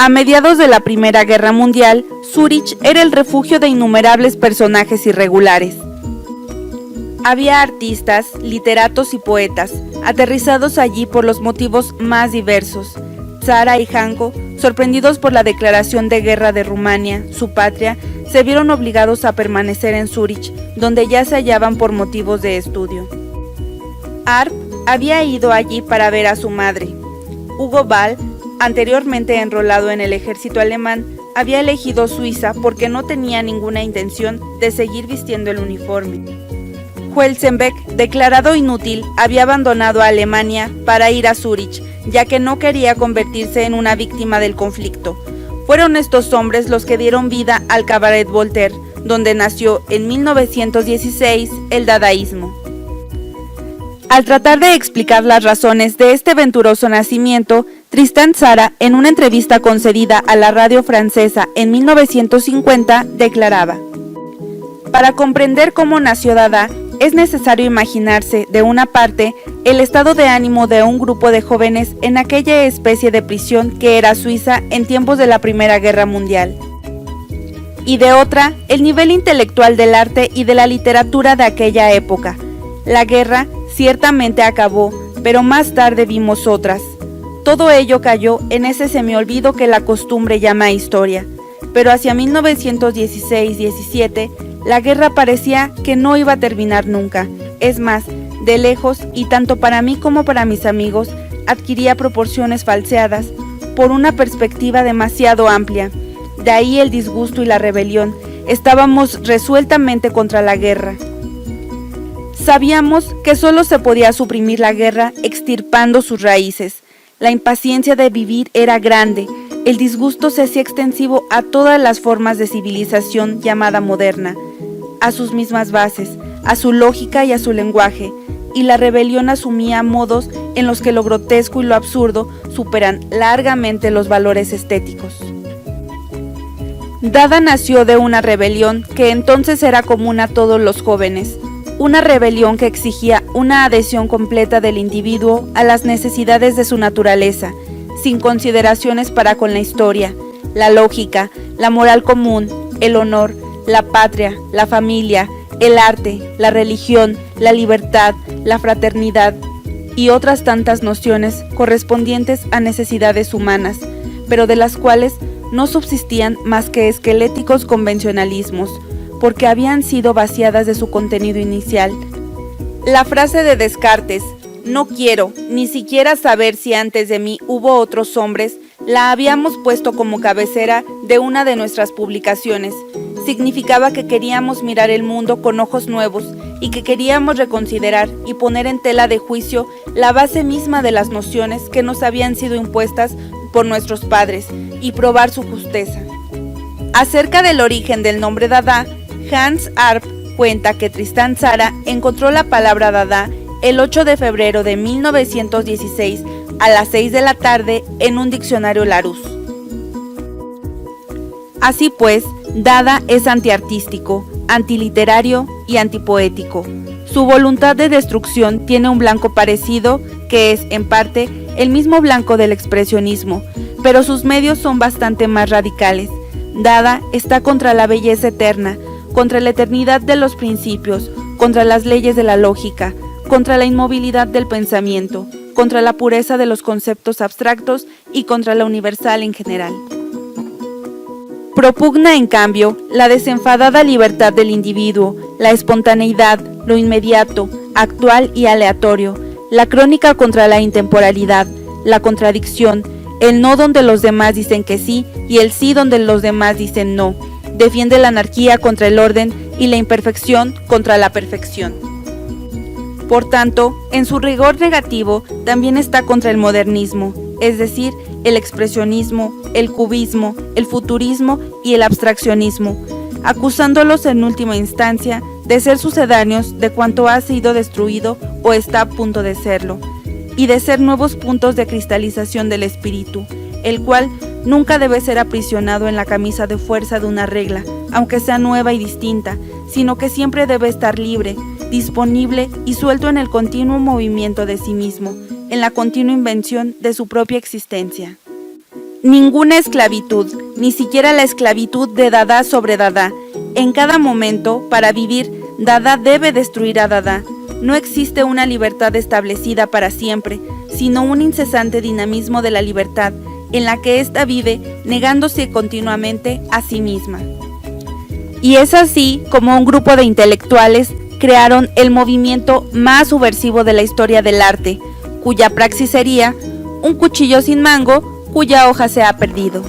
A mediados de la Primera Guerra Mundial, Zúrich era el refugio de innumerables personajes irregulares. Había artistas, literatos y poetas, aterrizados allí por los motivos más diversos. Tzara y Janko, sorprendidos por la declaración de guerra de Rumania, su patria, se vieron obligados a permanecer en Zúrich, donde ya se hallaban por motivos de estudio. Arp había ido allí para ver a su madre. Hugo Ball, anteriormente enrolado en el ejército alemán, había elegido Suiza porque no tenía ninguna intención de seguir vistiendo el uniforme. Huelsenbeck, declarado inútil, había abandonado a Alemania para ir a Zúrich, ya que no quería convertirse en una víctima del conflicto. Fueron estos hombres los que dieron vida al Cabaret Voltaire, donde nació en 1916 el dadaísmo. Al tratar de explicar las razones de este venturoso nacimiento, Tristan Tzara, en una entrevista concedida a la radio francesa en 1950, declaraba: "Para comprender cómo nació Dada, es necesario imaginarse, de una parte, el estado de ánimo de un grupo de jóvenes en aquella especie de prisión que era Suiza en tiempos de la Primera Guerra Mundial, y de otra, el nivel intelectual del arte y de la literatura de aquella época. La guerra ciertamente acabó, pero más tarde vimos otras. Todo ello cayó en ese semiolvido que la costumbre llama historia, pero hacia 1916-17, la guerra parecía que no iba a terminar nunca. Es más, de lejos, y tanto para mí como para mis amigos, adquiría proporciones falseadas por una perspectiva demasiado amplia. De ahí el disgusto y la rebelión. Estábamos resueltamente contra la guerra. Sabíamos que solo se podía suprimir la guerra extirpando sus raíces. La impaciencia de vivir era grande. El disgusto se hacía extensivo a todas las formas de civilización llamada moderna, a sus mismas bases, a su lógica y a su lenguaje, y la rebelión asumía modos en los que lo grotesco y lo absurdo superan largamente los valores estéticos. Dada nació de una rebelión que entonces era común a todos los jóvenes, una rebelión que exigía una adhesión completa del individuo a las necesidades de su naturaleza, sin consideraciones para con la historia, la lógica, la moral común, el honor, la patria, la familia, el arte, la religión, la libertad, la fraternidad y otras tantas nociones correspondientes a necesidades humanas, pero de las cuales no subsistían más que esqueléticos convencionalismos, porque habían sido vaciadas de su contenido inicial. La frase de Descartes, "No quiero ni siquiera saber si antes de mí hubo otros hombres", la habíamos puesto como cabecera de una de nuestras publicaciones. Significaba que queríamos mirar el mundo con ojos nuevos y que queríamos reconsiderar y poner en tela de juicio la base misma de las nociones que nos habían sido impuestas por nuestros padres y probar su justeza. Acerca del origen del nombre Dada, Hans Arp cuenta que Tristan Tzara encontró la palabra Dada el 8 de febrero de 1916 a las 6 de la tarde en un diccionario Larousse. Así pues, Dada es antiartístico, antiliterario y antipoético. Su voluntad de destrucción tiene un blanco parecido, que es, en parte, el mismo blanco del expresionismo, pero sus medios son bastante más radicales. Dada está contra la belleza eterna, contra la eternidad de los principios, contra las leyes de la lógica, contra la inmovilidad del pensamiento, contra la pureza de los conceptos abstractos y contra la universal en general. Propugna, en cambio, la desenfadada libertad del individuo, la espontaneidad, lo inmediato, actual y aleatorio, la crónica contra la intemporalidad, la contradicción, el no donde los demás dicen que sí y el sí donde los demás dicen no. Defiende la anarquía contra el orden y la imperfección contra la perfección. Por tanto, en su rigor negativo también está contra el modernismo, es decir, el expresionismo, el cubismo, el futurismo y el abstraccionismo, acusándolos en última instancia de ser sucedáneos de cuanto ha sido destruido o está a punto de serlo, y de ser nuevos puntos de cristalización del espíritu, el cual nunca debe ser aprisionado en la camisa de fuerza de una regla, aunque sea nueva y distinta, sino que siempre debe estar libre, disponible y suelto en el continuo movimiento de sí mismo, en la continua invención de su propia existencia. Ninguna esclavitud, ni siquiera la esclavitud de Dada sobre Dada. En cada momento, para vivir, Dada debe destruir a Dada. No existe una libertad establecida para siempre, sino un incesante dinamismo de la libertad, en la que ésta vive negándose continuamente a sí misma. Y es así como un grupo de intelectuales crearon el movimiento más subversivo de la historia del arte, cuya praxis sería un cuchillo sin mango cuya hoja se ha perdido.